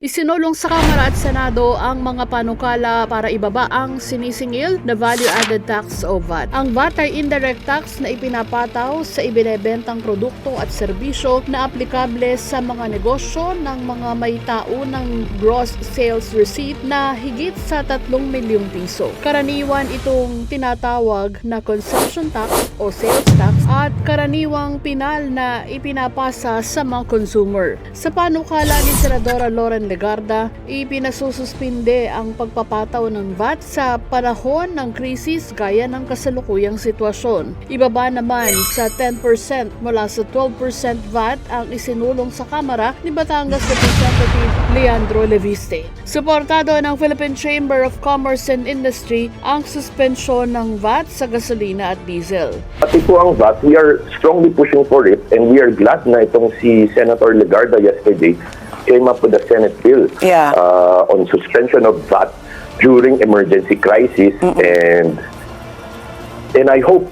Isinulong sa Kamara at Senado ang mga panukala para ibaba ang sinisingil na value-added tax o VAT. Ang VAT ay indirect tax na ipinapataw sa ibinebentang produkto at serbisyo na aplikable sa mga negosyo ng mga may taunang gross sales receipt na higit sa 3 milyong piso. Karaniwan itong tinatawag na consumption tax o sales tax at karaniwang pinal na ipinapasa sa mga consumer. Sa panukala ni Senadora Loren Legarda, ipinasususpinde ang pagpapataw ng VAT sa panahon ng krisis gaya ng kasalukuyang sitwasyon. Ibaba naman sa 10% mula sa 12% VAT ang isinulong sa Kamara ni Batangas Representative Leandro Leviste. Suportado ng Philippine Chamber of Commerce and Industry ang suspensyon ng VAT sa gasolina at diesel. Pati po ang VAT, we are strongly pushing for it and we are glad na itong si Senator Legarda yesterday came up with a Senate bill on suspension of VAT during emergency crisis and I hope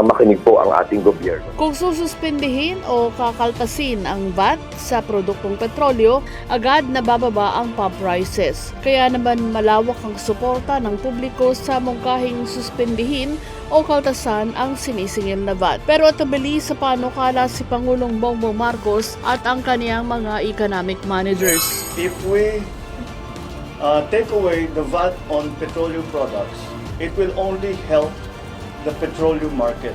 makinig po ang ating gobyerno. Kung sususpindihin o kakaltasin ang VAT sa produktong petrolyo, agad nabababa ang pump prices. Kaya naman malawak ang suporta ng publiko sa mungkahing suspindihin o kaltasan ang sinisingil na VAT. Pero tabili sa panukala si Pangulong Bongbong Marcos at ang kaniyang mga economic managers. If we take away the VAT on petroleum products, it will only help the petroleum market.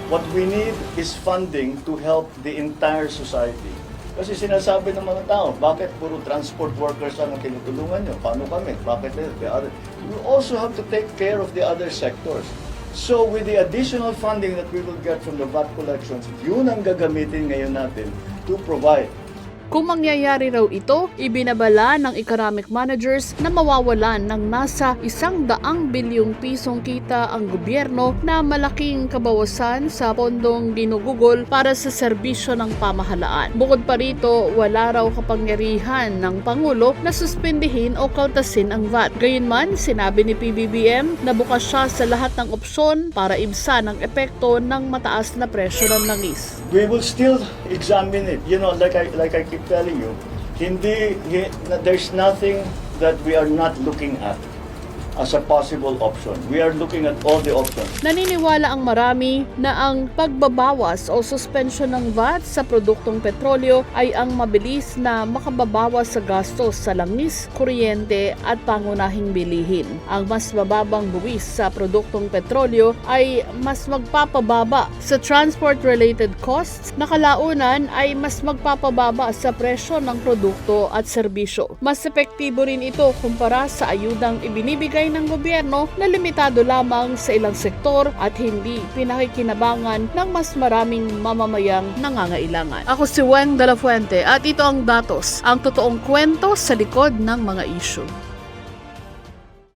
What we need is funding to help the entire society. Kasi sinasabi ng mga tao, bakit puro transport workers ang tinutulungan nyo? Paano kami? Bakit the other? You also have to take care of the other sectors. So with the additional funding that we will get from the VAT collections, yun ang gagamitin ngayon natin to provide. Kung mangyayari raw ito, ibinabala ng economic managers na mawawalan ng nasa 100 bilyong pisong kita ang gobyerno na malaking kabawasan sa pondong ginugugol para sa serbisyo ng pamahalaan. Bukod pa rito, wala raw kapangyarihan ng Pangulo na suspindihin o kaltasin ang VAT. Gayunman, sinabi ni PBBM na bukas siya sa lahat ng opsyon para ibsan ang epekto ng mataas na presyo ng langis. We will still examine it. You know, like I keep telling you, there's nothing that we are not looking at as a possible option. We are looking at all the options. Naniniwala ang marami na ang pagbabawas o suspension ng VAT sa produktong petrolyo ay ang mabilis na makababawas sa gastos sa langis, kuryente at pangunahing bilihin. Ang mas mababang buwis sa produktong petrolyo ay mas magpapababa sa transport-related costs na kalaunan ay mas magpapababa sa presyo ng produkto at serbisyo. Mas epektibo rin ito kumpara sa ayudang ibinibigay ng gobyerno na limitado lamang sa ilang sektor at hindi pinakikinabangan ng mas maraming mamamayang nangangailangan. Ako si Weng de la Fuente at ito ang datos, ang totoong kwento sa likod ng mga issue.